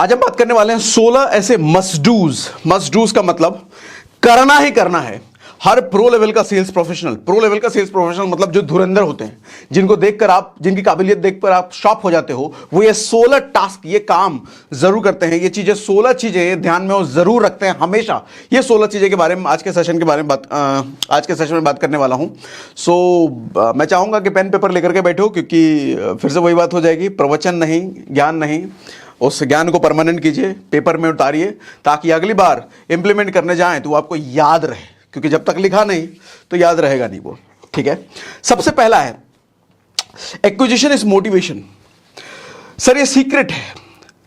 आज हम बात करने वाले हैं 16 ऐसे मस्ट डूज का मतलब करना ही करना है। हर प्रो लेवल का सेल्स प्रोफेशनल मतलब जो धुरंधर होते हैं, जिनको देखकर आप, जिनकी काबिलियत देखकर आप शॉक हो जाते हो, वो ये 16 टास्क, ये काम जरूर करते हैं। ये चीजें 16 चीजें ध्यान में वो जरूर रखते हैं हमेशा। ये 16 चीजें के बारे में आज के सेशन में बात करने वाला हूं। मैं चाहूंगा कि पेन पेपर लेकर के बैठो, क्योंकि फिर से वही बात हो जाएगी, प्रवचन नहीं, ज्ञान नहीं। उस ज्ञान को परमानेंट कीजिए, पेपर में उतारिए, ताकि अगली बार इंप्लीमेंट करने जाएं तो आपको याद रहे, क्योंकि जब तक लिखा नहीं तो याद रहेगा नहीं वो। ठीक है, सबसे पहला है एक्विजिशन इज मोटिवेशन। सर ये सीक्रेट है,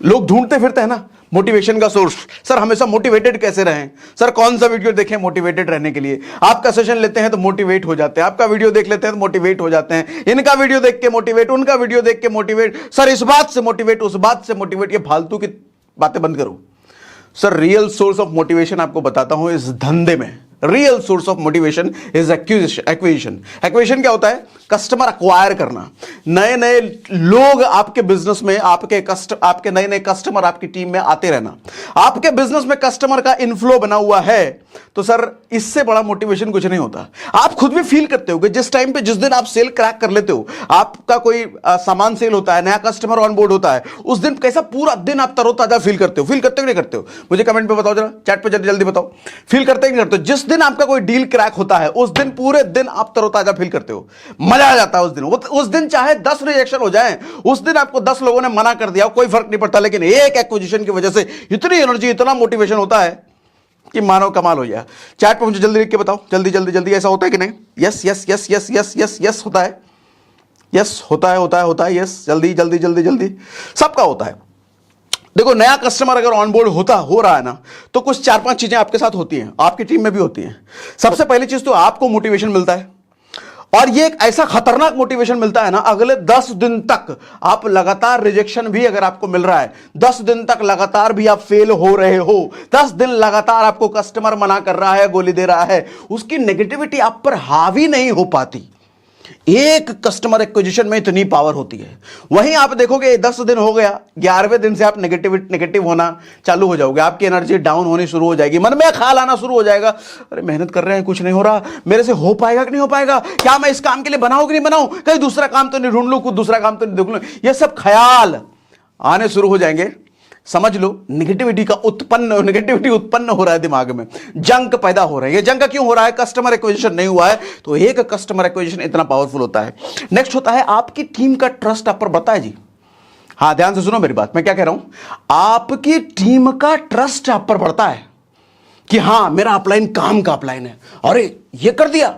लोग ढूंढते फिरते हैं ना मोटिवेशन का सोर्स। सर हमेशा मोटिवेटेड कैसे रहें, सर कौन सा वीडियो देखें मोटिवेटेड रहने के लिए। आपका सेशन लेते हैं तो मोटिवेट हो जाते हैं, आपका वीडियो देख लेते हैं तो मोटिवेट हो जाते हैं, इनका वीडियो देख के मोटिवेट, उनका वीडियो देख के मोटिवेट, सर इस बात से मोटिवेट, उस बात से मोटिवेट। ये फालतू की बातें बंद करो। Sir real source of motivation आपको बताता हूं इस धंधे में। Real source of motivation is acquisition. Acquisition क्या होता है? कस्टमर अक्वायर करना। नए नए लोग आपके बिजनेस में, आपके नए नए कस्टमर आपकी टीम में आते रहना। आपके बिजनेस में कस्टमर का इनफ्लो बना हुआ है तो सर इससे बड़ा मोटिवेशन कुछ नहीं होता। आप खुद भी फील करते हो कि जिस टाइम पे, जिस दिन आप सेल क्रैक कर लेते हो, आपका कोई सामान सेल होता है, नया कस्टमर ऑन बोर्ड होता है, उस दिन कैसा पूरा दिन आप तरोताजा फील करते हो। फील करते हो नहीं करते हो? मुझे कमेंट पे बताओ, जरा चैट पे जल्दी बताओ, फील करते नहीं करते हो? जिस दिन आपका कोई डील क्रैक होता है उस दिन पूरे दिन आप तरोताजा फील करते हो, मजा आ जाता है उस दिन चाहे 10 रिजेक्शन हो जाए, उस दिन आपको 10 लोगों ने मना कर दिया, कोई फर्क नहीं पड़ता, लेकिन एक एक्विजिशन की वजह से इतनी एनर्जी, इतना मोटिवेशन होता है कि मानो कमाल हो जाए। चैट पे मुझे जल्दी लिख के बताओ, जल्दी ऐसा होता है कि नहीं? Yes yes yes yes yes yes yes होता है, यस होता है, यस जल्दी सबका होता है। देखो, नया कस्टमर अगर ऑनबोर्ड हो रहा है ना, तो कुछ 4-5 चीजें आपके साथ होती हैं, आपकी टीम में भी होती हैं। सबसे पहली चीज तो आपको मोटिवेशन मिलता है, और ये एक ऐसा खतरनाक मोटिवेशन मिलता है ना, अगले 10 दिन तक आप लगातार, रिजेक्शन भी अगर आपको मिल रहा है, 10 दिन तक लगातार भी आप फेल हो रहे हो, 10 दिन लगातार आपको कस्टमर मना कर रहा है, गोली दे रहा है, उसकी नेगेटिविटी आप पर हावी नहीं हो पाती। एक कस्टमर एक्विजिशन में इतनी पावर होती है। वहीं आप देखोगे 10 दिन हो गया, 11वें दिन से आप नेगेटिव होना चालू हो जाओगे, आपकी एनर्जी डाउन होनी शुरू हो जाएगी, मन में ख्याल आना शुरू हो जाएगा, अरे मेहनत कर रहे हैं, कुछ नहीं हो रहा, मेरे से हो पाएगा कि नहीं हो पाएगा, क्या मैं इस काम के लिए बनाऊं कि नहीं बनाऊं, कहीं दूसरा काम तो नहीं ढूंढ लूं, कुछ दूसरा काम तो नहीं देख लूं। ये सब ख्याल आने शुरू हो जाएंगे। समझ लो नेगेटिविटी उत्पन्न हो रहा है दिमाग में, जंक पैदा हो रहा है। ये जंक क्यों हो रहा है? कस्टमर एक्विजिशन नहीं हुआ है। तो एक कस्टमर एक्विजिशन इतना पावरफुल होता है। नेक्स्ट होता है आपकी टीम का ट्रस्ट आप पर बढ़ता है जी। हाँ, ध्यान से सुनो मेरी बात, मैं क्या कह रहा हूं। आपकी टीम का ट्रस्ट आप पर बढ़ता है कि हां, मेरा अपलाइन काम का अपलाइन है, अरे ये कर दिया,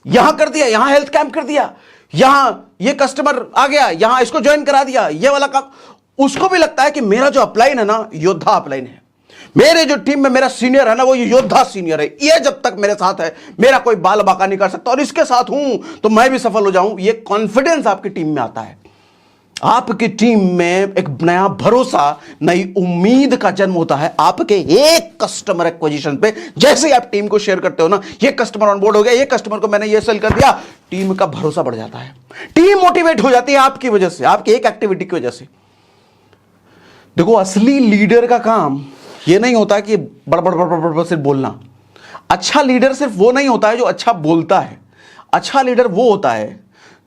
यहां कर दिया, यहां हेल्थ कैंप कर दिया, यहां ये कस्टमर आ गया, यहां इसको ज्वाइन करा दिया, ये वाला काम। उसको भी लगता है कि मेरा जो अपलाइन है ना, योद्धा अपलाइन है, मेरे जो टीम में मेरा सीनियर है ना, वो योद्धा सीनियर है, ये जब तक मेरे साथ है मेरा कोई बाल बाका नहीं कर सकता, और इसके साथ हूं तो मैं भी सफल हो जाऊं। ये कॉन्फिडेंस आपकी टीम में आता है। आपकी टीम में एक नया भरोसा, नई उम्मीद का जन्म होता है आपके एक कस्टमर एक्विजिशन पे। जैसे ही आप टीम को शेयर करते हो ना, ये कस्टमर ऑन बोर्ड हो गया, ये कस्टमर को मैंने ये सेल कर दिया, टीम का भरोसा बढ़ जाता है, टीम मोटिवेट हो जाती है आपकी वजह से, आपकी एक एक्टिविटी की वजह से। देखो, असली लीडर का काम यह नहीं होता कि बड़ सिर्फ बोलना। अच्छा लीडर सिर्फ वो नहीं होता है जो अच्छा बोलता है। अच्छा लीडर वो होता है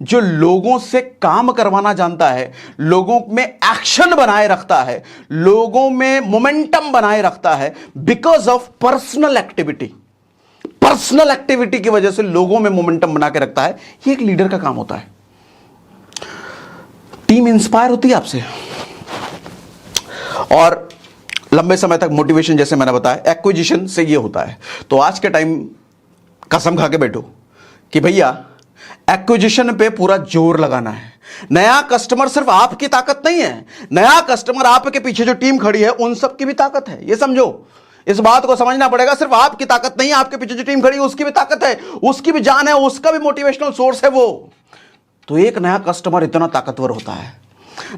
जो लोगों से काम करवाना जानता है, लोगों में एक्शन बनाए रखता है, लोगों में मोमेंटम बनाए रखता है, because of personal activity. Personal activity की वजह से लोगों में मोमेंटम बना के रखता है। ये एक लीडर का काम होता है। टीम इंस्पायर होती है आपसे, और लंबे समय तक मोटिवेशन, जैसे मैंने बताया, एक्विजिशन से ये होता है। तो आज के टाइम कसम खा के बैठो कि भैया एक्विजिशन पे पूरा जोर लगाना है। नया कस्टमर सिर्फ आपकी ताकत नहीं है, नया कस्टमर आपके पीछे जो टीम खड़ी है उन सब की भी ताकत है। ये समझो, इस बात को समझना पड़ेगा। सिर्फ आपकी ताकत नहीं है, आपके पीछे जो टीम खड़ी है उसकी भी ताकत है, उसकी भी जान है, उसका भी मोटिवेशनल सोर्स है वो। तो एक नया कस्टमर इतना ताकतवर होता है।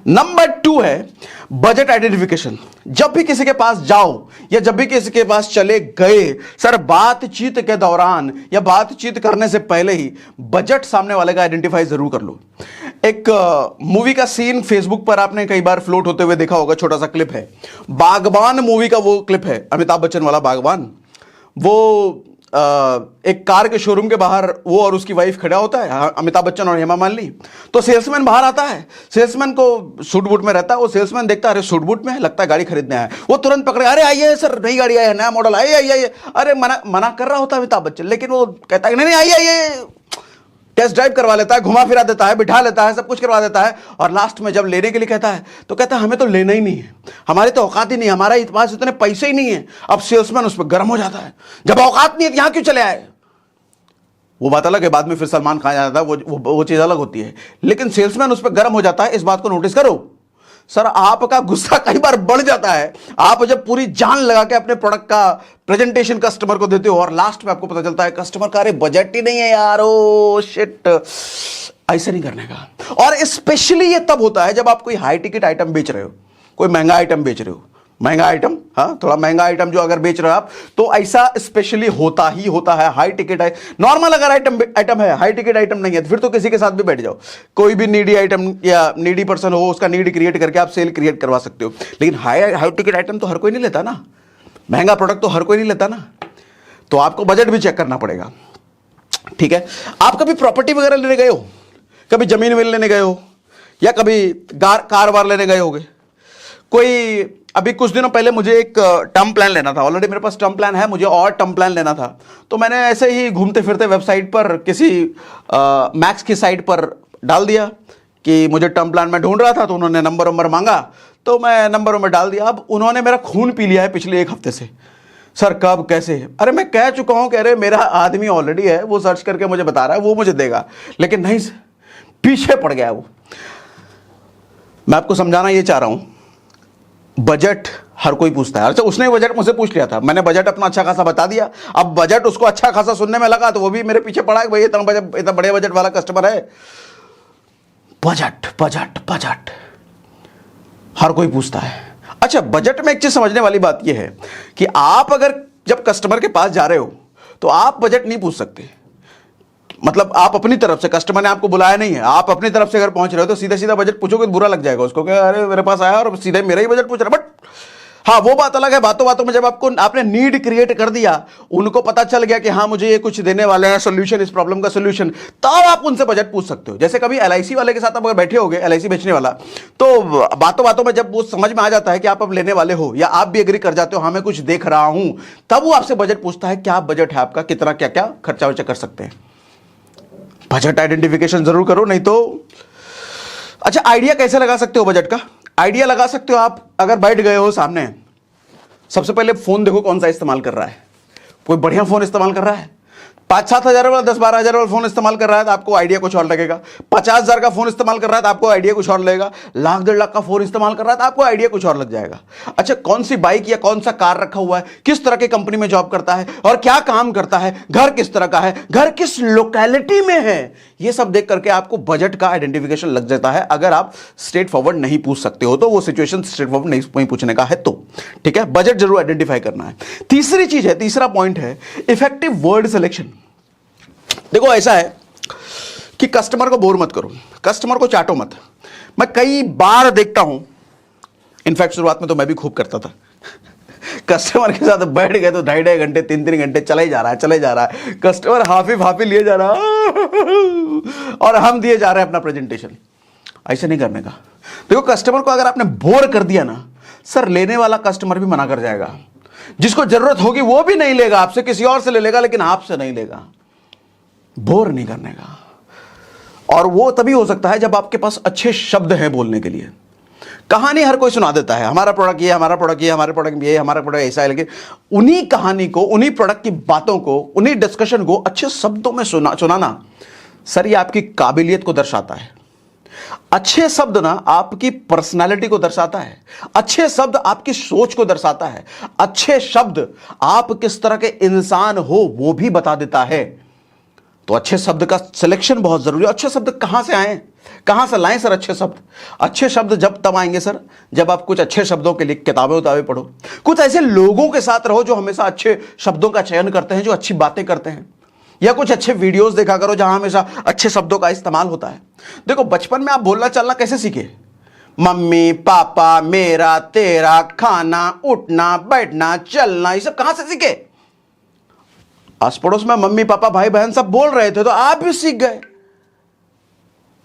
नंबर 2 है बजट आइडेंटिफिकेशन। जब भी किसी के पास जाओ या जब भी किसी के पास चले गए, सर बातचीत के दौरान या बातचीत करने से पहले ही बजट सामने वाले का आइडेंटिफाई जरूर कर लो। एक मूवी का सीन फेसबुक पर आपने कई बार फ्लोट होते हुए देखा होगा, छोटा सा क्लिप है, बागबान मूवी का वो क्लिप है, अमिताभ बच्चन वाला बागबान। वो एक कार के शोरूम के बाहर वो और उसकी वाइफ खड़ा होता है, अमिताभ बच्चन और हेमा मालिनी। तो सेल्समैन बाहर आता है, सेल्समैन को सूट बूट में रहता है, वो सेल्समैन देखता है अरे सूट बूट में है, लगता है गाड़ी खरीदने आया है। वो तुरंत पकड़े, अरे आइए सर, नई गाड़ी आई है, नया मॉडल, आइए आइए आइए। अरे मना कर रहा होता है अमिताभ बच्चन, लेकिन वो कहता है नहीं नहीं आइए आइए, टेस्ट ड्राइव करवा लेता है, घुमा फिरा देता है, बिठा लेता है, सब कुछ करवा देता है। और लास्ट में जब लेने के लिए कहता है तो कहता है हमें तो लेना ही नहीं है, हमारे तो औकात ही नहीं, हमारे पास इतने पैसे ही नहीं है। अब सेल्समैन उस पर गर्म हो जाता है, जब औकात नहीं है यहां क्यों चले आए। वो बात अलग है, बाद में फिर सलमान खान जाता है, वो चीज अलग होती है, लेकिन सेल्समैन उस पर गर्म हो जाता है। इस बात को नोटिस करो सर, आपका गुस्सा कई बार बढ़ जाता है। आप जब पूरी जान लगा के अपने प्रोडक्ट का प्रेजेंटेशन कस्टमर को देते हो और लास्ट में आपको पता चलता है कस्टमर का अरे बजट ही नहीं है यार, ओ शिट, ऐसे नहीं करने का। और स्पेशली ये तब होता है जब आप कोई हाई टिकट आइटम बेच रहे हो, कोई महंगा आइटम बेच रहे हो, महंगा आइटम, हाँ थोड़ा महंगा आइटम जो अगर बेच रहे हो आप, तो ऐसा स्पेशली होता ही होता है। हाई टिकट है, नॉर्मल अगर आइटम है, हाई टिकट आइटम नहीं है, फिर तो किसी के साथ भी बैठ जाओ, कोई भी नीडी आइटम या नीडी पर्सन हो, उसका नीड क्रिएट करके आप सेल क्रिएट करवा सकते हो। लेकिन हाई टिकट आइटम तो हर कोई नहीं लेता ना, महंगा प्रोडक्ट तो हर कोई नहीं लेता ना, तो आपको बजट भी चेक करना पड़ेगा। ठीक है, आप कभी प्रॉपर्टी वगैरह लेने गए हो, कभी जमीन वेल लेने गए हो, या कभी कार वार लेने गए होगे। कोई अभी कुछ दिनों पहले मुझे एक टर्म प्लान लेना था, ऑलरेडी मेरे पास टर्म प्लान है, मुझे और टर्म प्लान लेना था। तो मैंने ऐसे ही घूमते फिरते वेबसाइट पर किसी मैक्स की साइट पर डाल दिया कि मुझे टर्म प्लान में ढूंढ रहा था, तो उन्होंने नंबर मांगा, तो मैं नंबर डाल दिया। अब उन्होंने मेरा खून पी लिया है पिछले 1 हफ्ते से। सर कब कैसे, अरे मैं कह चुका हूं, कह रहे मेरा आदमी ऑलरेडी है, वो सर्च करके मुझे बता रहा है, वो मुझे देगा, लेकिन नहीं, पीछे पड़ गया वो। मैं आपको समझाना ये चाह रहा हूं, बजट हर कोई पूछता है। अच्छा, उसने बजट मुझसे पूछ लिया था, मैंने बजट अपना अच्छा खासा बता दिया। अब बजट उसको अच्छा खासा सुनने में लगा, तो वो भी मेरे पीछे पड़ा है, भाई इतना बड़े बजट वाला कस्टमर है। बजट बजट बजट हर कोई पूछता है। अच्छा, बजट में एक चीज समझने वाली बात यह है कि आप अगर जब कस्टमर के पास जा रहे हो तो आप बजट नहीं पूछ सकते। मतलब आप अपनी तरफ से, कस्टमर ने आपको बुलाया नहीं है, आप अपनी तरफ से अगर पहुंच रहे हो तो सीधा सीधा बजट पूछोगे तो बुरा लग जाएगा उसको, कि अरे मेरे पास आया और सीधे मेरा ही बजट पूछ रहा है। बट हाँ, वो बात अलग है, बातों बातों में जब आपने नीड क्रिएट कर दिया, उनको पता चल गया कि हाँ मुझे ये कुछ देने वाले हैं सोल्यूशन, इस प्रॉब्लम का सोल्यूशन, तब आप उनसे बजट पूछ सकते हो। जैसे कभी LIC वाले के साथ आप अगर बैठे होगे, LIC बेचने वाला, तो बातों बातों में जब वो समझ में आ जाता है कि आप अब लेने वाले हो, या आप भी एग्री कर जाते हो हाँ मैं कुछ देख रहा हूं, तब वो आपसे बजट पूछता है, क्या बजट है आपका, कितना क्या क्या खर्चा वर्चा कर सकते हैं। बजट आइडेंटिफिकेशन जरूर करो, नहीं तो अच्छा, आइडिया कैसे लगा सकते हो बजट का? आइडिया लगा सकते हो आप अगर बैठ गए हो सामने, सबसे पहले फोन देखो कौन सा इस्तेमाल कर रहा है। कोई बढ़िया फोन इस्तेमाल कर रहा है, 5-7 हज़ार वाला, 10-12 हज़ार वाला फोन इस्तेमाल कर रहा है तो आपको आइडिया कुछ और लगेगा। 50 हज़ार का फोन इस्तेमाल कर रहा है तो आपको आइडिया कुछ और लगेगा। 1-1.5 लाख का फोन इस्तेमाल कर रहा है तो आपको आइडिया कुछ और लग जाएगा। अच्छा, कौन सी बाइक या कौन सा कार रखा हुआ है, किस तरह की कंपनी में जॉब करता है और क्या काम करता है, घर किस तरह का है, घर किस लोकेलिटी में है, ये सब देख करके आपको बजट का आइडेंटिफिकेशन लग जाता है। अगर आप स्ट्रेट फॉरवर्ड नहीं पूछ सकते हो तो, वो सिचुएशन स्ट्रेट फॉरवर्ड नहीं पूछने का है तो, ठीक है, बजट जरूर आइडेंटिफाई करना है। तीसरी चीज है, तीसरा पॉइंट है इफेक्टिव वर्ड सिलेक्शन। देखो ऐसा है कि कस्टमर को बोर मत करो, कस्टमर को चाटो मत। मैं कई बार देखता हूं, इनफैक्ट शुरुआत में तो मैं भी खूब करता था, कस्टमर के साथ बैठ गए तो 2.5 घंटे 3-3 घंटे चले ही जा रहा है, कस्टमर हाफी लिए जा रहा है और हम दिए जा रहे हैं अपना प्रेजेंटेशन। ऐसे नहीं करने का। देखो, कस्टमर को अगर आपने बोर कर दिया ना, सर लेने वाला कस्टमर भी मना कर जाएगा, जिसको जरूरत होगी वो भी नहीं लेगा आपसे, किसी और से ले लेगा, लेकिन आपसे नहीं लेगा। बोर नहीं करने का। और वो तभी हो सकता है जब आपके पास अच्छे शब्द हैं बोलने के लिए। कहानी हर कोई सुना देता है, हमारा प्रोडक्ट ये, हमारा प्रोडक्ट ये, हमारे प्रोडक्ट ये, हमारा प्रोडक्ट ऐसा है, लेकिन उन्हीं कहानी को, उन्हीं प्रोडक्ट की बातों को, उन्हीं डिस्कशन को अच्छे शब्दों में सुनाना, सर ये आपकी काबिलियत को दर्शाता है। अच्छे शब्द ना आपकी पर्सनालिटी को दर्शाता है, अच्छे शब्द आपकी सोच को दर्शाता है, अच्छे शब्द आप किस तरह के इंसान हो वो भी बता देता है। तो अच्छे शब्द का सिलेक्शन बहुत जरूरी है। अच्छे शब्द कहां से आए? कहां से लाएं सर अच्छे शब्द? अच्छे शब्द जब तब आएंगे सर जब आप कुछ अच्छे शब्दों के लिए किताबें पढ़ो, कुछ ऐसे लोगों के साथ रहो जो हमेशा अच्छे शब्दों का चयन करते हैं, जो अच्छी बातें करते हैं, या कुछ अच्छे वीडियोस देखा करो जहां हमेशा अच्छे शब्दों का इस्तेमाल होता है। देखो बचपन में आप बोलना चलना कैसे सीखे? मम्मी पापा, मेरा तेरा, खाना, उठना, बैठना, चलना, ये सब कहां से सीखे? आस पड़ोस में मम्मी पापा भाई बहन सब बोल रहे थे तो आप भी सीख गए।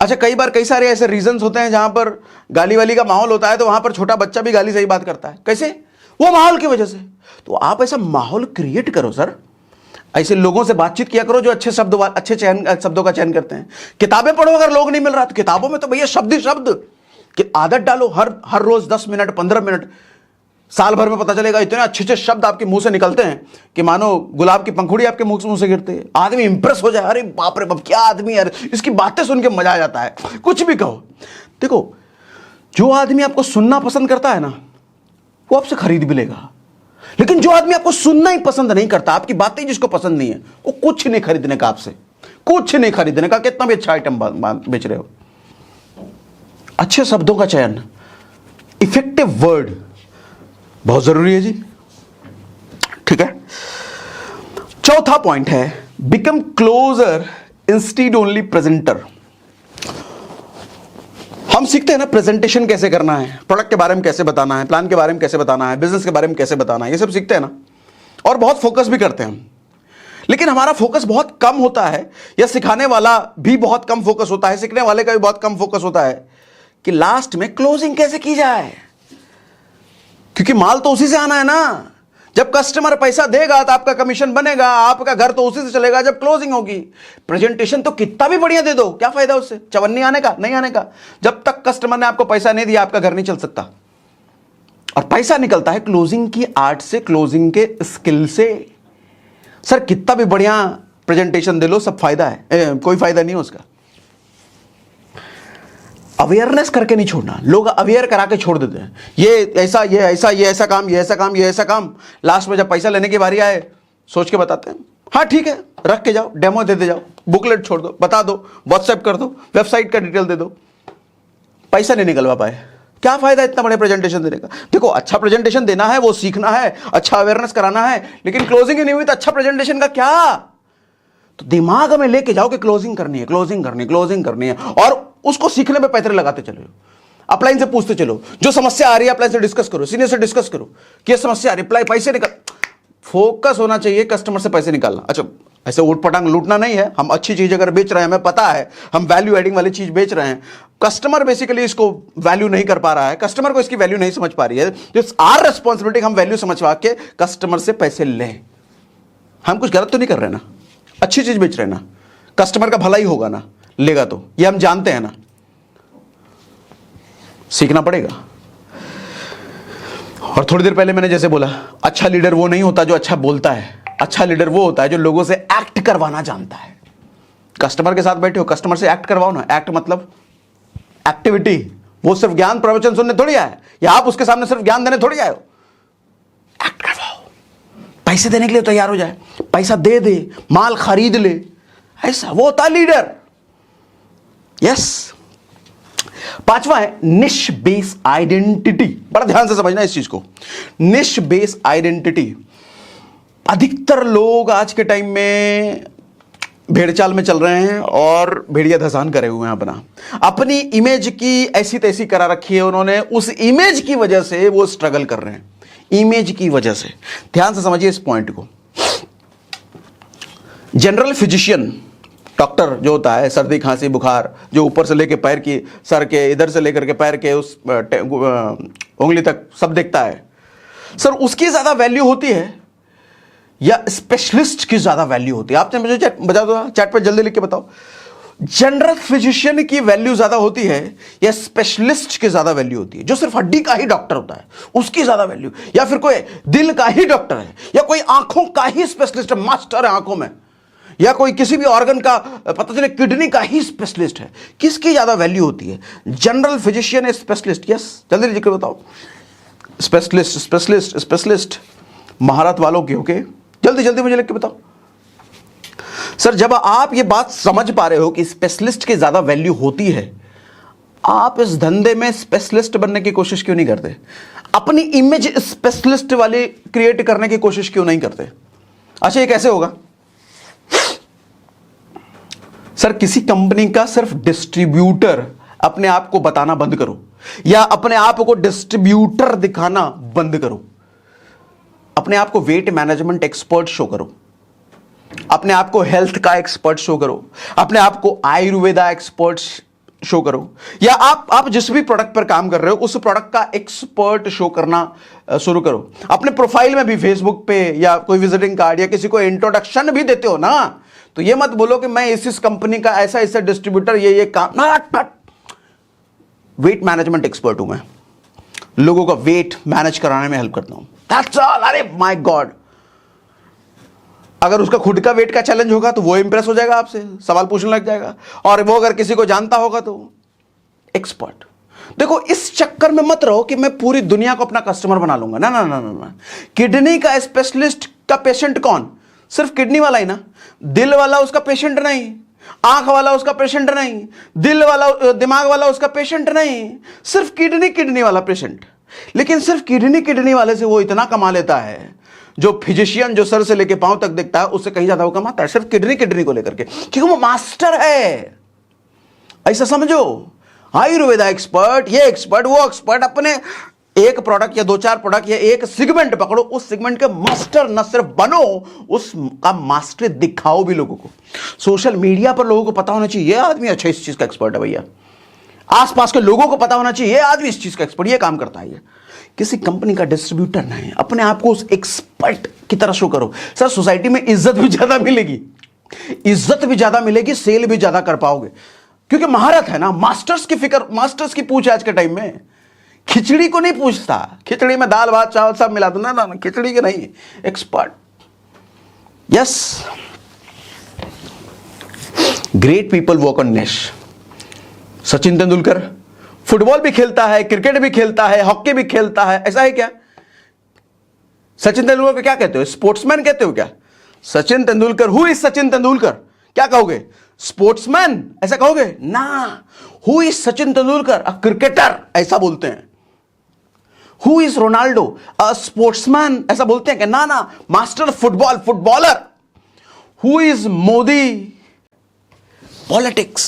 अच्छा, कई बार कई सारे ऐसे रीजंस होते हैं जहां पर गाली वाली का माहौल होता है तो वहां पर छोटा बच्चा भी गाली सही बात करता है। कैसे? वो माहौल की वजह से। तो आप ऐसा माहौल क्रिएट करो सर, ऐसे लोगों से बातचीत किया करो जो अच्छे शब्दों का चयन करते हैं। किताबें पढ़ो, अगर लोग नहीं मिल रहा तो किताबों में तो भैया शब्द ही शब्द की आदत डालो। हर रोज 10 मिनट 15 मिनट, साल भर में पता चलेगा इतने अच्छे अच्छे शब्द आपके मुंह से निकलते हैं कि मानो गुलाब की पंखुड़ी आपके मुंह से गिरते हैं। आदमी इंप्रेस हो जाए, अरे बाप रे बाप क्या आदमी है, इसकी बातें सुन के मजा आ जाता है। कुछ भी कहो। देखो, जो आदमी आपको सुनना पसंद करता है ना, वो आपसे खरीद भी लेगा। लेकिन जो आदमी आपको सुनना ही पसंद नहीं करता, आपकी बातें जिसको पसंद नहीं है, वो कुछ नहीं खरीदने का आपसे, कुछ नहीं खरीदने का। कितना भी अच्छा आइटम बेच रहे हो। अच्छे शब्दों का चयन, इफेक्टिव वर्ड बहुत जरूरी है जी। ठीक है। चौथा पॉइंट है become closer instead only presenter. हम सीखते हैं ना प्रेजेंटेशन कैसे करना है, प्रोडक्ट के बारे में कैसे बताना है, प्लान के बारे में कैसे बताना है, बिजनेस के बारे में कैसे बताना है, ये सब सीखते हैं ना, और बहुत फोकस भी करते हैं हम। लेकिन हमारा फोकस बहुत कम होता है, या सिखाने वाला भी बहुत कम फोकस होता है, सीखने वाले का भी बहुत कम फोकस होता है कि लास्ट में क्लोजिंग कैसे की जाए। क्योंकि माल तो उसी से आना है ना। जब कस्टमर पैसा देगा तो आपका कमीशन बनेगा, आपका घर तो उसी से चलेगा जब क्लोजिंग होगी। प्रेजेंटेशन तो कितना भी बढ़िया दे दो, क्या फायदा उससे? चवन्नी आने का, नहीं आने का। जब तक कस्टमर ने आपको पैसा नहीं दिया, आपका घर नहीं चल सकता। और पैसा निकलता है क्लोजिंग की आर्ट से, क्लोजिंग के स्किल से। सर कितना भी बढ़िया प्रेजेंटेशन दे लो, सब फायदा है, कोई फायदा नहीं है उसका। अवेयरनेस करके नहीं छोड़ना। लोग अवेयर करा के छोड़ देते हैं, ये ऐसा ये ऐसा ये ऐसा काम, ये ऐसा काम, ये ऐसा काम। लास्ट में जब पैसा लेने की बारी आए सोच के बताते हैं, हाँ ठीक है, रख के जाओ, डेमो दे जाओ, बुकलेट छोड़ दो, बता दो, व्हाट्सएप कर दो, वेबसाइट का डिटेल दे दो। पैसा नहीं निकलवा पाए, क्या फायदा इतना बड़े प्रेजेंटेशन देने का? देखो, अच्छा प्रेजेंटेशन देना है, वो सीखना है, अच्छा अवेयरनेस कराना है, लेकिन क्लोजिंग ही नहीं हुई तो अच्छा प्रेजेंटेशन का क्या? तो दिमाग में लेके जाओ कि क्लोजिंग करनी है, क्लोजिंग करनी है, क्लोजिंग करनी है, और उसको सीखने में पैतरे लगाते चलो। अपलाइन से पूछते चलो, जो समस्या आ रही है अपलाइन से डिस्कस करो, सीनियर से डिस्कस करो कि समस्या आ रही है, पैसे निकाल। फोकस होना चाहिए कस्टमर से पैसे निकालना। अच्छा, ऐसे उठ पटांग लूटना नहीं है। हम अच्छी चीज अगर बेच रहे हैं, हमें पता है हम वैल्यू एडिंग वाली चीज बेच रहे हैं, कस्टमर बेसिकली इसको वैल्यू नहीं कर पा रहा है, कस्टमर को इसकी वैल्यू नहीं समझ पा रही है, इट्स आवर रिस्पॉन्सिबिलिटी हम वैल्यू समझवा के कस्टमर से पैसे लें। हम कुछ गलत तो नहीं कर रहे ना, अच्छी चीज बेच रहे हैं ना, कस्टमर का भला ही होगा ना, लेगा तो, ये हम जानते हैं ना। सीखना पड़ेगा। और थोड़ी देर पहले मैंने जैसे बोला, अच्छा लीडर वो नहीं होता जो अच्छा बोलता है, अच्छा लीडर वो होता है जो लोगों से एक्ट करवाना जानता है। कस्टमर के साथ बैठे हो, कस्टमर से एक्ट करवाओ ना। एक्ट मतलब एक्टिविटी। वो सिर्फ ज्ञान प्रवचन सुनने थोड़ी आए, या आप उसके सामने सिर्फ ज्ञान देने थोड़ी आए हो। एक्ट करवाओ, पैसे देने के लिए तैयार हो जाए, पैसा दे, माल खरीद ले, ऐसा वो होता है लीडर। यस। पांचवा है निश बेस आइडेंटिटी। बड़ा ध्यान से समझना इस चीज को। निश बेस आइडेंटिटी। अधिकतर लोग आज के टाइम में भेड़चाल में चल रहे हैं और भेड़िया धसान करे हुए हैं। अपनी इमेज की ऐसी तैसी करा रखी है उन्होंने, उस इमेज की वजह से वो स्ट्रगल कर रहे हैं, इमेज की वजह से। ध्यान से समझिए इस पॉइंट को। जनरल फिजिशियन, डॉक्टर जो होता है, सर्दी खांसी बुखार, जो ऊपर से लेके पैर की, सर के इधर से लेकर के पैर के उस उंगली तक सब देखता है, सर उसकी ज्यादा वैल्यू होती है या स्पेशलिस्ट की ज्यादा वैल्यू होती है? आपने मुझे बता दो, चैट पे जल्दी लिख के बताओ। जनरल फिजिशियन की वैल्यू ज्यादा होती है या स्पेशलिस्ट की ज्यादा वैल्यू होती है? जो सिर्फ हड्डी का ही डॉक्टर होता है उसकी ज्यादा वैल्यू, या फिर कोई दिल का ही डॉक्टर है, या कोई आंखों का ही स्पेशलिस्ट है, मास्टर है आंखों में, या कोई किसी भी ऑर्गन का, पता चले किडनी का ही स्पेशलिस्ट है, किसकी ज्यादा वैल्यू होती है? जनरल फिजिशियन है स्पेशलिस्ट? यस, जल्दी लिख के बताओ। स्पेशलिस्ट स्पेशलिस्ट स्पेशलिस्ट महारत वालों की। ओके, जल्दी जल्दी मुझे लिख के बताओ। सर जब आप ये बात समझ पा रहे हो कि स्पेशलिस्ट की ज्यादा वैल्यू होती है, आप इस धंधे में स्पेशलिस्ट बनने की कोशिश क्यों नहीं करते? अपनी इमेज स्पेशलिस्ट वाली क्रिएट करने की कोशिश क्यों नहीं करते? अच्छा, ये कैसे होगा? सर, किसी कंपनी का सिर्फ डिस्ट्रीब्यूटर अपने आप को बताना बंद करो, या अपने आप को डिस्ट्रीब्यूटर दिखाना बंद करो। अपने आप को वेट मैनेजमेंट एक्सपर्ट शो करो, अपने आप को हेल्थ का एक्सपर्ट शो करो, अपने आप को आयुर्वेदा एक्सपर्ट शो करो, या आप जिस भी प्रोडक्ट पर काम कर रहे हो उस प्रोडक्ट का एक्सपर्ट शो करना शुरू करो। अपने प्रोफाइल में भी, फेसबुक पे या कोई विजिटिंग कार्ड या किसी को इंट्रोडक्शन भी देते हो ना, तो ये मत बोलो कि मैं इस कंपनी का ऐसा डिस्ट्रीब्यूटर ये काम। वेट मैनेजमेंट एक्सपर्ट हूं मैं, लोगों का वेट मैनेज कराने में हेल्प करता हूं, दैट्स ऑल। अरे माय गॉड, अगर उसका खुद का वेट का चैलेंज होगा तो वो इंप्रेस हो जाएगा आपसे, सवाल पूछने लग जाएगा, और वो अगर किसी को जानता होगा तो एक्सपर्ट। देखो, इस चक्कर में मत रहो कि मैं पूरी दुनिया को अपना कस्टमर बना लूंगा। ना ना ना ना ना। किडनी का स्पेशलिस्ट का पेशेंट कौन? सिर्फ किडनी वाला ही ना, दिल वाला उसका पेशेंट नहीं, आंख वाला उसका पेशेंट नहीं, दिल वाला, दिमाग वाला उसका पेशेंट नहीं, सिर्फ किडनी वाला पेशेंट। लेकिन सिर्फ किडनी वाले से वो इतना कमा लेता है जो फिजिशियन जो सर से लेके पांव तक देखता है उससे कहीं ज्यादा वो कमाता है, सिर्फ किडनी को लेकर के, क्योंकि वो मास्टर है। ऐसा समझो, आयुर्वेदा एक्सपर्ट, ये एक्सपर्ट, वो एक्सपर्ट। अपने एक प्रोडक्ट या 2-4 प्रोडक्ट या एक सेगमेंट पकड़ो, उस सेगमेंट के मास्टर न सिर्फ बनो, उसका मास्टर दिखाओ भी लोगों को। सोशल मीडिया पर लोगों को पता होना चाहिए ये आदमी अच्छा इस चीज का एक्सपर्ट है भैया। आसपास के लोगों को पता होना चाहिए ये आदमी इस चीज का एक्सपर्ट, ये काम करता है ये। किसी कंपनी का डिस्ट्रीब्यूटर नहीं, अपने आप को उस एक्सपर्ट की तरह शो करो। सर, सोसाइटी में इज्जत भी ज्यादा मिलेगी, इज्जत भी ज्यादा मिलेगी, सेल भी ज्यादा कर पाओगे, क्योंकि महारत है ना। मास्टर्स की फिक्र, मास्टर्स की पूछ आज के टाइम में। खिचड़ी को नहीं पूछता, खिचड़ी में दाल भात चावल सब मिला दो, ना, खिचड़ी के नहीं, expert. Yes, great people work on निश। सचिन तेंदुलकर फुटबॉल भी खेलता है, क्रिकेट भी खेलता है, हॉकी भी खेलता है, ऐसा है क्या? सचिन तेंदुलकर को क्या कहते हो? स्पोर्ट्समैन कहते हो क्या? Sachin Tendulkar, who is Sachin Tendulkar? क्या कहोगे? स्पोर्ट्समैन ऐसा कहोगे ना? Who is Sachin Tendulkar? A cricketer ऐसा बोलते हैं। Who is Ronaldo? A sportsman ऐसा बोलते हैं क्या? ना ना, master football, footballer. Who is Modi? Politics.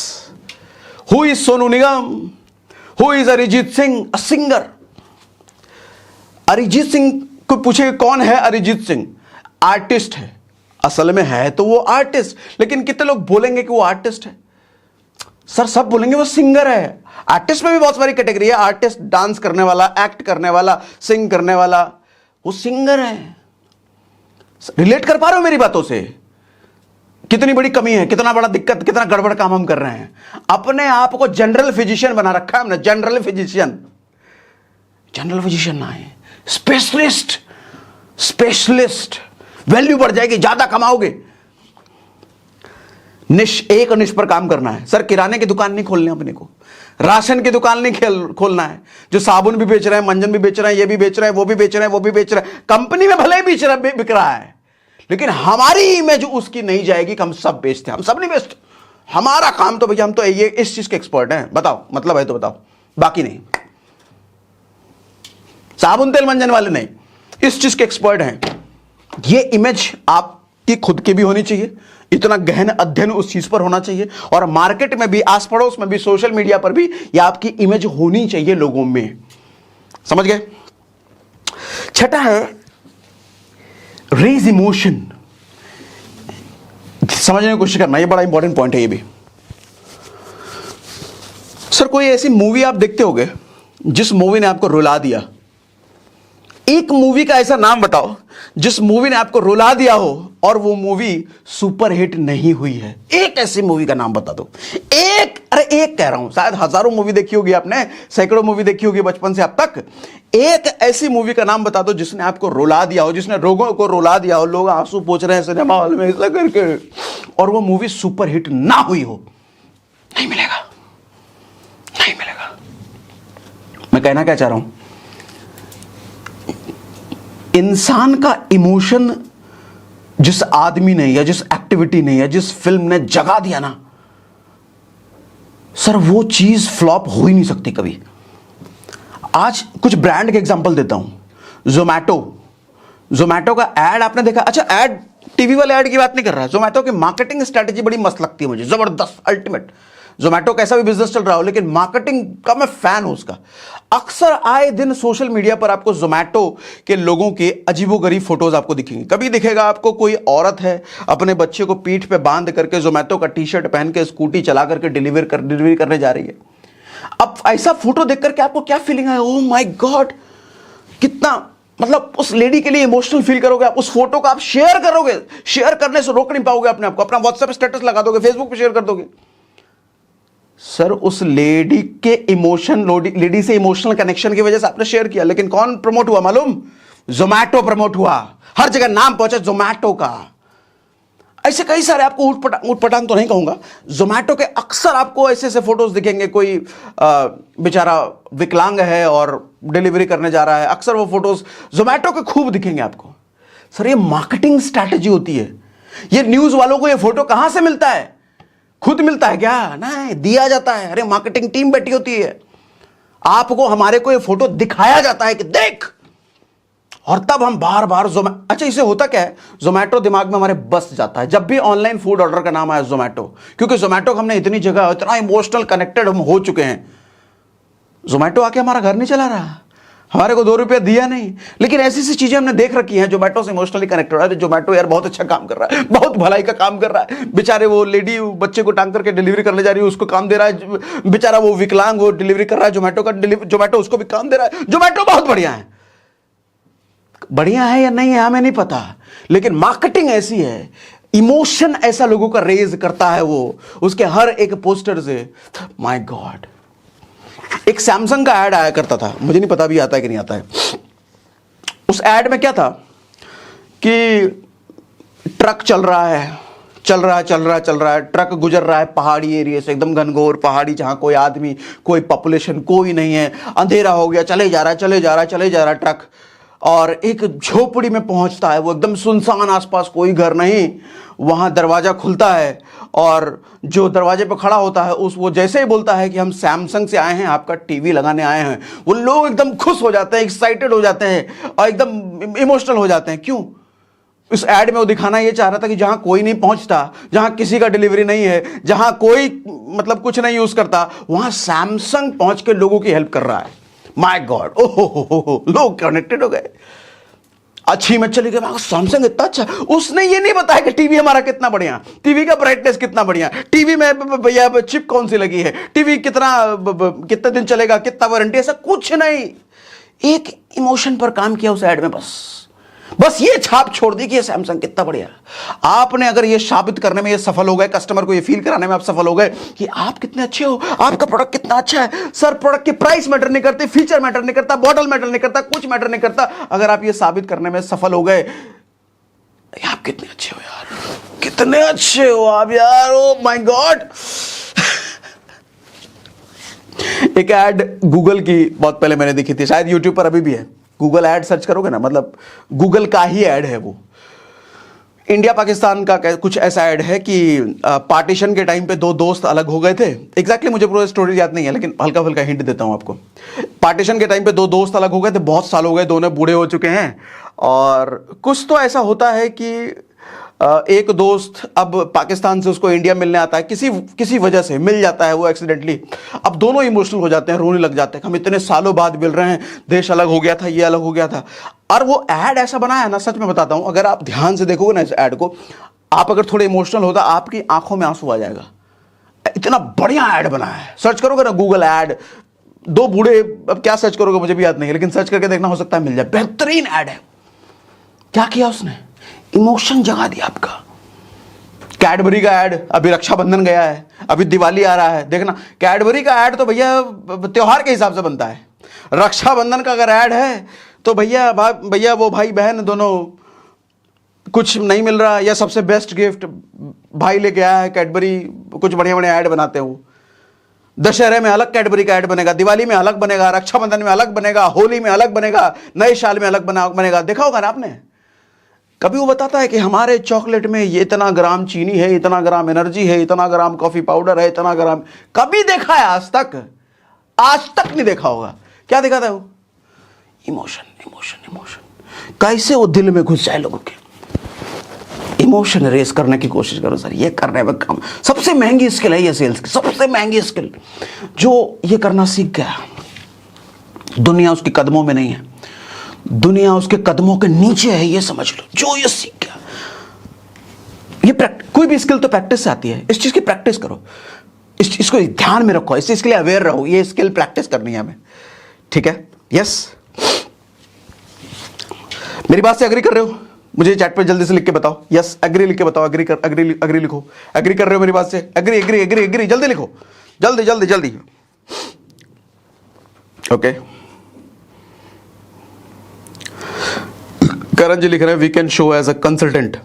Who is Sonu Nigam? Who is Arijit Singh? A singer. Arijit Singh को पूछे कौन है अरिजीत सिंह? आर्टिस्ट है। असल में है तो वो आर्टिस्ट, लेकिन कितने लोग बोलेंगे कि वो आर्टिस्ट है? सर, सब बोलेंगे वो सिंगर है। आर्टिस्ट में भी बहुत सारी कैटेगरी है, आर्टिस्ट डांस करने वाला, एक्ट करने वाला, सिंग करने वाला, वो सिंगर है। रिलेट कर पा रहे हो मेरी बातों से? कितनी बड़ी कमी है, कितना बड़ा दिक्कत, कितना गड़बड़ काम हम कर रहे हैं। अपने आप को जनरल फिजिशियन बना रखा है हमने, जनरल फिजिशियन। जनरल फिजिशियन ना है, स्पेशलिस्ट। स्पेशलिस्ट वैल्यू बढ़ जाएगी, ज्यादा कमाओगे। एक निश पर काम करना है। सर, किराने की दुकान नहीं खोलनी अपने को, राशन की दुकान नहीं खोलना है। जो साबुन भी बेच रहे हैं, मंजन भी बेच रहे हैं, ये भी बेच रहे हैं, वो भी बेच रहे हैं, वो भी बेच रहे हैं, कंपनी में भले ही बिक रहा है, लेकिन हमारी इमेज उसकी नहीं जाएगी कि हम सब बेचते हैं। हम सब नहीं बेचते। हमारा काम तो भैया, हम तो ये इस चीज के एक्सपर्ट हैं। बताओ, मतलब है तो बताओ, बाकी नहीं। साबुन तेल मंजन वाले नहीं, इस चीज के एक्सपर्ट हैं। ये इमेज आपकी खुद की भी होनी चाहिए, इतना गहन अध्ययन उस चीज पर होना चाहिए, और मार्केट में भी, आस पड़ोस में भी, सोशल मीडिया पर भी ये आपकी इमेज होनी चाहिए लोगों में। समझ गए? छठा है रेज इमोशन। समझने की कोशिश करना, ये बड़ा इंपॉर्टेंट पॉइंट है ये भी। सर, कोई ऐसी मूवी आप देखते होंगे जिस मूवी ने आपको रुला दिया। एक मूवी का ऐसा नाम बताओ जिस मूवी ने आपको रुला दिया हो और वो मूवी सुपर हिट नहीं हुई है। एक ऐसी मूवी का नाम बता दो। एक, अरे एक कह रहा हूं, शायद हजारों मूवी देखी होगी आपने, सैकड़ों मूवी देखी होगी बचपन से अब तक। एक ऐसी मूवी का नाम बता दो जिसने आपको रुला दिया हो, जिसने लोगों को रुला दिया हो, लोग आंसू पोंछ रहे हैं सिनेमा हॉल में ऐसा करके, और वो मूवी सुपर हिट ना हुई हो। नहीं मिलेगा, नहीं मिलेगा। मैं कहना क्या चाह रहा हूं, इंसान का इमोशन जिस आदमी ने या जिस एक्टिविटी ने या जिस फिल्म ने जगा दिया ना, सर वो चीज फ्लॉप हो ही नहीं सकती कभी। आज कुछ ब्रांड के एग्जांपल देता हूं। जोमैटो का एड आपने देखा? अच्छा, एड टीवी वाले एड की बात नहीं कर रहा। जोमैटो की मार्केटिंग स्ट्रेटेजी बड़ी मस्त लगती है मुझे, जबरदस्त, अल्टीमेट। जोमैटो कैसा भी बिजनेस चल रहा हो, लेकिन मार्केटिंग का मैं फैन हूं उसका। अक्सर आए दिन सोशल मीडिया पर आपको जोमैटो के लोगों के अजीबोगरीब फोटोज आपको दिखेंगे। कभी दिखेगा आपको कोई औरत है अपने बच्चे को पीठ पे बांध करके जोमैटो का टी शर्ट पहन के स्कूटी चला करके डिलीवरी करने जा रही है। अब ऐसा फोटो देख करके आपको क्या फीलिंग है? ओह माय गॉड, कितना मतलब उस लेडी के लिए इमोशनल फील करोगे आप। उस फोटो को आप शेयर करोगे, शेयर करने से रोक नहीं पाओगे अपने आप को। अपना व्हाट्सएप स्टेटस लगा दोगे, फेसबुक पे शेयर कर दोगे। सर उस लेडी के लेडी से इमोशनल कनेक्शन की वजह से आपने शेयर किया, लेकिन कौन प्रमोट हुआ मालूम? जोमैटो प्रमोट हुआ। हर जगह नाम पहुंचा जोमैटो का। ऐसे कई सारे आपको ऊटपटांग तो नहीं कहूंगा, जोमैटो के अक्सर आपको ऐसे ऐसे फोटोज दिखेंगे। कोई बेचारा विकलांग है और डिलीवरी करने जा रहा है, अक्सर वो फोटोज जोमैटो के खूब दिखेंगे आपको। सर ये मार्केटिंग स्ट्रैटेजी होती है। ये न्यूज वालों को ये फोटो कहां से मिलता है? खुद मिलता है क्या? नहीं, दिया जाता है। अरे मार्केटिंग टीम बैठी होती है, आपको हमारे को ये फोटो दिखाया जाता है कि देख, और तब हम बार बार अच्छा इसे होता क्या है, जोमैटो दिमाग में हमारे बस जाता है जब भी ऑनलाइन फूड ऑर्डर का नाम आया जोमैटो। क्योंकि जोमैटो हमने इतनी जगह, इतना इमोशनल कनेक्टेड हम हो चुके हैं। जोमैटो आके हमारा घर नहीं चला रहा, हमारे को 2 रुपया दिया नहीं, लेकिन ऐसी ऐसी चीजें हमने देख रखी हैं। जोमैटो से इमोशनली कनेक्ट हो रहा है। जोमैटो यार बहुत अच्छा काम कर रहा है, बहुत भलाई का काम कर रहा है। बेचारे वो लेडी बच्चे को टांग करके डिलीवरी करने जा रही है, उसको काम दे रहा है। बेचारा वो विकलांग वो डिलीवरी कर रहा है, जोमैटो उसको भी काम दे रहा है। जोमैटो बहुत बढ़िया है। बढ़िया है या नहीं है हमें नहीं पता, लेकिन मार्केटिंग ऐसी है, इमोशन ऐसा लोगों का रेज करता है वो उसके हर एक पोस्टर से। माय गॉड, एक सैमसंग का ऐड आया करता था, मुझे नहीं पता अभी आता है कि नहीं आता है। उस ऐड में क्या था कि ट्रक चल रहा है, ट्रक गुजर रहा है पहाड़ी एरिया से, एकदम घनघोर पहाड़ी, जहां कोई आदमी, कोई पॉपुलेशन कोई नहीं है। अंधेरा हो गया, चले जा रहा है ट्रक, और एक झोपड़ी में पहुंचता है। वो एकदम सुनसान, आसपास कोई घर नहीं। वहां दरवाजा खुलता है और जो दरवाजे पर खड़ा होता है वो जैसे ही बोलता है कि हम सैमसंग से आए हैं, आपका टीवी लगाने आए हैं, वो लोग एकदम खुश हो जाते हैं, एक्साइटेड हो जाते हैं और एकदम इमोशनल हो जाते हैं। क्यों? इस ऐड में वो दिखाना ये चाह रहा था कि जहां कोई नहीं पहुंचता, जहां किसी का डिलीवरी नहीं है, जहां कोई मतलब कुछ नहीं यूज करता, वहां सैमसंग पहुंच के लोगों की हेल्प कर रहा है। माय गॉड, ओहो, लोग कनेक्टेड हो गए। अच्छी में चली गई, सैमसंग इतना अच्छा। उसने ये नहीं बताया कि टीवी हमारा कितना बढ़िया, टीवी का ब्राइटनेस कितना बढ़िया, टीवी में भैया चिप कौन सी लगी है, टीवी कितने दिन चलेगा, कितना वारंटी, ऐसा कुछ नहीं। एक इमोशन पर काम किया उस ऐड में, बस ये छाप छोड़ दी कि ये सैमसंग कितना बढ़िया। आपने अगर ये साबित करने में ये सफल हो गए, कस्टमर को ये फील कराने में आप सफल हो गए कि आप कितने अच्छे हो, आपका प्रोडक्ट कितना अच्छा है। सर प्रोडक्ट की प्राइस मैटर नहीं करती, फीचर मैटर नहीं करता, मॉडल मैटर नहीं करता, कुछ मैटर नहीं करता। अगर आप ये साबित करने में सफल हो गए, आप कितने अच्छे हो यार, कितने अच्छे हो आप यार, ओ माय गॉड। एक ऐड गूगल की बहुत पहले मैंने देखी थी, शायद यूट्यूब पर अभी भी है। गूगल ऐड सर्च करोगे ना, मतलब गूगल का ही ऐड है वो। इंडिया पाकिस्तान का कुछ ऐसा ऐड है कि पार्टीशन के टाइम पे 2 दोस्त अलग हो गए थे। एग्जैक्टली मुझे पूरा स्टोरी याद नहीं है, लेकिन हल्का फुल्का हिंट देता हूं आपको। पार्टीशन के टाइम पे 2 दोस्त अलग हो गए थे, बहुत साल हो गए, दोनों बूढ़े हो चुके हैं। और कुछ तो ऐसा होता है कि एक दोस्त अब पाकिस्तान से उसको इंडिया मिलने आता है, किसी वजह से मिल जाता है वो एक्सीडेंटली। अब दोनों इमोशनल हो जाते हैं, रोने लग जाते हैं, हम इतने सालों बाद मिल रहे हैं, देश अलग हो गया था, ये अलग हो गया था। और वो ऐड ऐसा बनाया ना, सच में बताता हूं, अगर आप ध्यान से देखोगे ना इस ऐड को, आप अगर थोड़े इमोशनल होता, आपकी आंखों में आंसू आ जाएगा। इतना बढ़िया ऐड बनाया है। सर्च करोगे ना गूगल ऐड 2 बूढ़े, अब क्या सर्च करोगे मुझे भी याद नहीं है, लेकिन सर्च करके देखना, हो सकता है मिल जाए। बेहतरीन ऐड है। क्या किया उसने? इमोशन जगा दिया आपका। कैडबरी का ऐड, अभी रक्षाबंधन गया है, अभी दिवाली आ रहा है, देखना कैडबरी का ऐड तो भैया त्योहार के हिसाब से बनता है। रक्षाबंधन का अगर ऐड है तो भैया वो भाई बहन दोनों कुछ नहीं मिल रहा, या सबसे बेस्ट गिफ्ट भाई लेके आया है कैडबरी, कुछ बढ़िया बढ़िया ऐड बनाते हो। दशहरे में अलग कैडबरी का ऐड बनेगा, दिवाली में अलग बनेगा, रक्षाबंधन में अलग बनेगा, होली में अलग बनेगा, नए साल में अलग बनेगा। देखा होगा ना आपने, कभी वो बताता है कि हमारे चॉकलेट में ये इतना ग्राम चीनी है, इतना ग्राम एनर्जी है, इतना ग्राम कॉफी पाउडर है, इतना ग्राम? कभी देखा है आज तक? आज तक नहीं देखा होगा। क्या दिखाता है वो? Emotion, emotion, emotion. कैसे वो दिल में घुस जाए लोगों के, इमोशन रेस करने की कोशिश करो सर। ये करने में काम, सबसे महंगी स्किल है ये सेल्स की, सबसे महंगी स्किल। जो ये करना सीख गया, दुनिया उसके कदमों में नहीं है, दुनिया उसके कदमों के नीचे है, ये समझ लो। जो ये सीख गया, ये कोई भी स्किल तो प्रैक्टिस से आती है। इस चीज की प्रैक्टिस करो, इसको ध्यान में रखो, इस चीज के लिए अवेयर रहो। ये स्किल प्रैक्टिस करनी है हमें, ठीक है? यस, मेरी बात से एग्री कर रहे हो? मुझे चैट पे जल्दी से लिख के बताओ। यस, एग्री लिख के बताओ। एग्री लिखो। एग्री कर रहे हो मेरी बात से? एग्री जल्दी लिखो, जल्दी। ओके, करण जी लिख रहे हैं we can show as a consultant.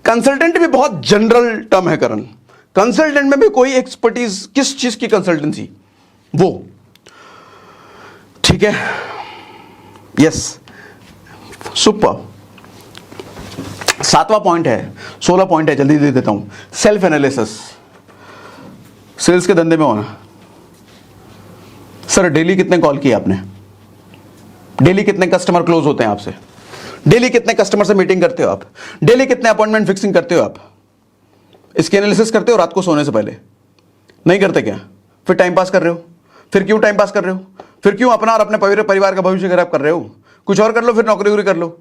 Consultant भी बहुत जनरल टर्म है करण। कंसल्टेंट में भी कोई एक्सपर्टीज, किस चीज की कंसल्टेंसी वो, ठीक है? Yes, super. 7वां पॉइंट है, 16 पॉइंट है, जल्दी दे देता हूं। सेल्फ एनालिसिस, सेल्स के धंधे में होना। सर डेली कितने कॉल किए आपने? डेली कितने कस्टमर क्लोज होते हैं आपसे? डेली कितने कस्टमर से मीटिंग करते हो आप? डेली कितने अपॉइंटमेंट फिक्सिंग करते हो आप? इसकी एनालिसिस करते हो रात को सोने से पहले? नहीं करते क्या? फिर टाइम पास कर रहे हो। फिर क्यों टाइम पास कर रहे हो? फिर क्यों अपना और अपने परिवार का भविष्य खराब कर रहे हो? कुछ और कर लो, फिर नौकरी वोकरी कर लो।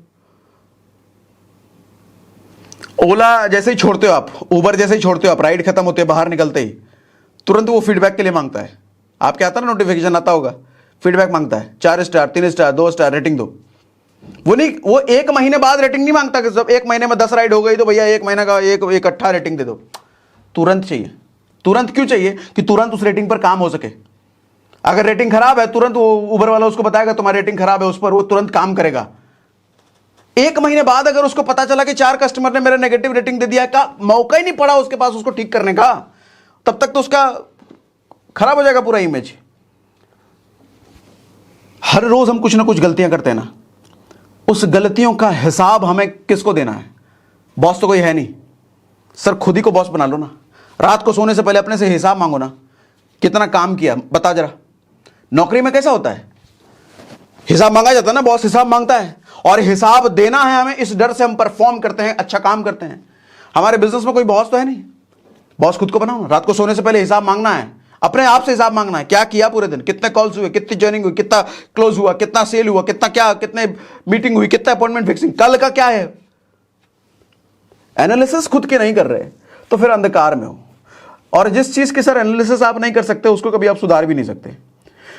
ओला जैसे ही छोड़ते हो आप, उबर जैसे ही छोड़ते हो आप, राइड खत्म होते हैं, बाहर निकलते ही तुरंत वो फीडबैक के लिए मांगता है। आपके आता ना नोटिफिकेशन आता होगा, फीडबैक मांगता है, 4 स्टार, 3 स्टार, 2 स्टार रेटिंग दो। वो नहीं, वो 1 महीने बाद रेटिंग नहीं मांगता कि सब 1 महीने में 10 राइड हो गई तो भैया 1 महीने का एक इकट्ठा रेटिंग दे दो। तुरंत चाहिए। तुरंत क्यों चाहिए? कि तुरंत उस रेटिंग पर काम हो सके। अगर रेटिंग खराब है, तुरंत वो उबर वाला उसको बताएगा तुम्हारी रेटिंग खराब है, उस पर वो तुरंत काम करेगा। 1 महीने बाद अगर उसको पता चला कि 4 कस्टमर ने मेरा नेगेटिव रेटिंग दे दिया, का मौका ही नहीं पड़ा उसके पास उसको ठीक करने का, तब तक तो उसका खराब हो जाएगा पूरा इमेज। हर रोज हम कुछ ना कुछ गलतियां करते हैं ना, उस गलतियों का हिसाब हमें किसको देना है? बॉस तो कोई है नहीं, सर खुद ही को बॉस बना लो ना। रात को सोने से पहले अपने से हिसाब मांगो ना, कितना काम किया बता जरा। नौकरी में कैसा होता है? हिसाब मांगा जाता है ना, बॉस हिसाब मांगता है, और हिसाब देना है हमें, इस डर से हम परफॉर्म करते हैं, अच्छा काम करते हैं। हमारे बिजनेस में कोई बॉस तो है नहीं, बॉस खुद को बनाओ। रात को सोने से पहले हिसाब मांगना है, अपने आप से हिसाब मांगना है। क्या किया पूरे दिन, कितने कॉल्स हुए, कितनी ज्वाइनिंग हुई, कितना क्लोज हुआ, कितना सेल हुआ, कितना क्या, कितने मीटिंग हुई, कितना अपॉइंटमेंट फिक्सिंग, कल का क्या है। एनालिसिस खुद के नहीं कर रहे तो फिर अंधकार में हो। और जिस चीज के सर एनालिसिस आप नहीं कर सकते, उसको कभी आप सुधार भी नहीं सकते।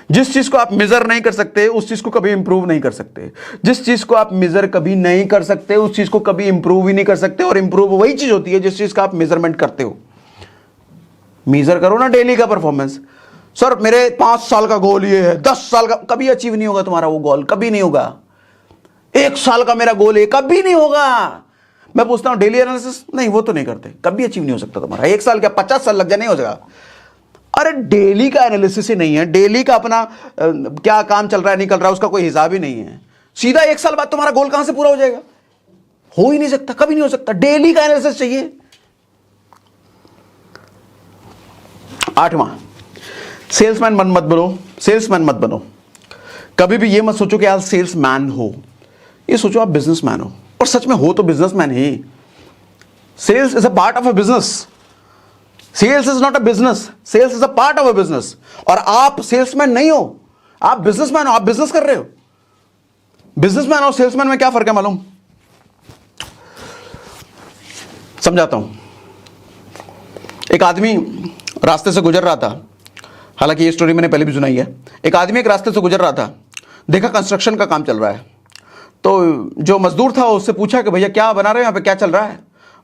जिस चीज को आप मेजर नहीं कर सकते, उस चीज को कभी इंप्रूव नहीं कर सकते। जिस चीज को आप मेजर कभी नहीं कर सकते, उस चीज को कभी इंप्रूव ही नहीं कर सकते। और इंप्रूव वही चीज होती है जिस चीज का आप मेजरमेंट करते हो। मेजर करो ना डेली का परफॉर्मेंस। सर मेरे 5 साल का गोल ये है, 10 साल का, कभी अचीव नहीं होगा तुम्हारा वो गोल, कभी नहीं होगा। 1 साल का मेरा गोल है, कभी नहीं होगा। मैं पूछता हूं डेली एनालिसिस, नहीं वो तो नहीं करते, कभी अचीव नहीं हो सकता तुम्हारा। 1 साल क्या 50 साल लग जाए, नहीं हो जाएगा। अरे डेली का एनालिसिस ही नहीं है, डेली का अपना क्या काम चल रहा है निकल रहा है उसका कोई हिसाब ही नहीं है। सीधा 1 साल बाद तुम्हारा गोल कहां से पूरा हो जाएगा? हो ही नहीं सकता, कभी नहीं हो सकता। डेली का एनालिसिस चाहिए। 8वां, सेल्समैन मत बनो। सेल्समैन मत बनो। कभी भी ये मत सोचो कि आप सेल्समैन हो, ये सोचो आप बिजनेसमैन हो। और सच में हो तो बिजनेसमैन ही। Sales is a part of a business. Sales is not a business, sales is a part of a business. और आप सेल्समैन नहीं हो, आप बिजनेसमैन हो, आप बिजनेस कर रहे हो। बिजनेसमैन और सेल्समैन में क्या फर्क है मालूम? समझाता हूं। एक आदमी रास्ते से गुजर रहा था, हालांकि ये स्टोरी मैंने पहले भी सुनाई है। एक आदमी एक रास्ते से गुजर रहा था, देखा कंस्ट्रक्शन का काम चल रहा है। तो जो मजदूर था उससे पूछा कि भैया क्या बना रहे हैं यहाँ पे, क्या चल रहा है?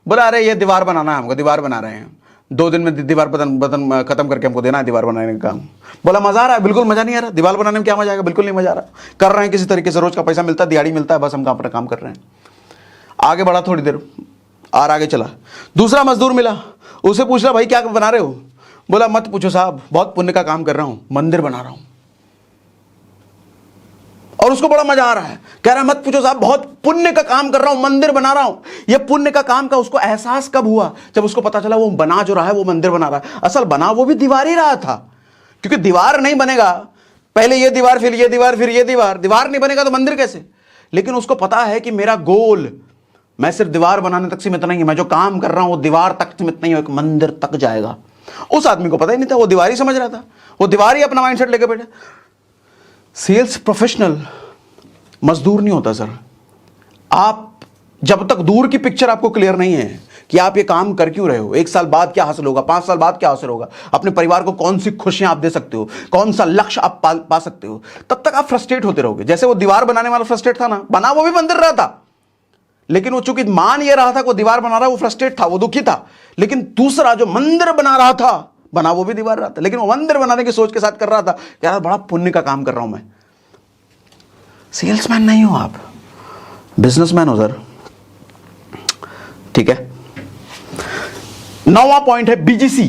बोला अरे ये दीवार बनाना है हमको, दीवार बना रहे हैं, 2 दिन में दीवार बदन खत्म करके हमको देना है दीवार बनाने का काम। बोला मजा आ रहा है? बिल्कुल मजा नहीं आ रहा। दीवार बनाने में क्या मजा आएगा? बिल्कुल नहीं मजा आ रहा। कर रहे हैं किसी तरीके से, रोज का पैसा मिलता है, दिहाड़ी मिलता है, बस हम अपना काम कर रहे हैं। आगे बढ़ा थोड़ी देर और आगे चला, दूसरा मजदूर मिला, उसे पूछ रहा भाई क्या बना रहे हो? बोला मत पूछो साहब, बहुत पुण्य का काम कर रहा हूं, मंदिर बना रहा हूं। और उसको बड़ा मजा आ रहा है, कह रहा है मत पूछो साहब, बहुत पुण्य का काम कर रहा हूं, मंदिर बना रहा हूं। ये पुण्य का काम का उसको एहसास कब हुआ? जब उसको पता चला वो बना जो रहा है वो मंदिर बना रहा है। असल बना वो भी दीवार ही रहा था, क्योंकि दीवार नहीं बनेगा, पहले ये दीवार फिर ये दीवार फिर ये दीवार, दीवार नहीं बनेगा तो मंदिर कैसे? लेकिन उसको पता है कि मेरा गोल, मैं सिर्फ दीवार बनाने तक सीमित नहीं है, मैं जो काम कर रहा हूं वो दीवार तक सीमित नहीं है, एक मंदिर तक जाएगा। उस आदमी को पता ही नहीं था, वो दीवार ही समझ रहा था, वो दीवार ही अपना माइंडसेट लेकर बैठा। सेल्स प्रोफेशनल मजदूर नहीं होता सर। आप जब तक दूर की पिक्चर आपको क्लियर नहीं है कि आप ये काम कर क्यों रहे हो, 1 साल बाद क्या हासिल होगा, 5 साल बाद क्या हासिल होगा, अपने परिवार को कौन सी खुशियां आप दे सकते हो, कौन सा लक्ष्य आप पा सकते हो, तब तक आप फ्रस्ट्रेट होते रहोगे। जैसे वो दीवार बनाने वाला फ्रस्ट्रेट था ना, बना वो भी मंदिर रहा था, लेकिन वो चूंकि मान ये रहा था कि वो दीवार बना रहा है, वो फ्रस्ट्रेट था, वो दुखी था। लेकिन दूसरा जो मंदिर बना रहा था, बना वो भी दीवार रहा था, लेकिन वो मंदिर बनाने की सोच के साथ कर रहा था, यार बड़ा पुण्य का काम कर रहा हूं मैं। सेल्समैन नहीं हो आप, बिजनेसमैन हो सर। ठीक है, 9वां पॉइंट है बीजीसी,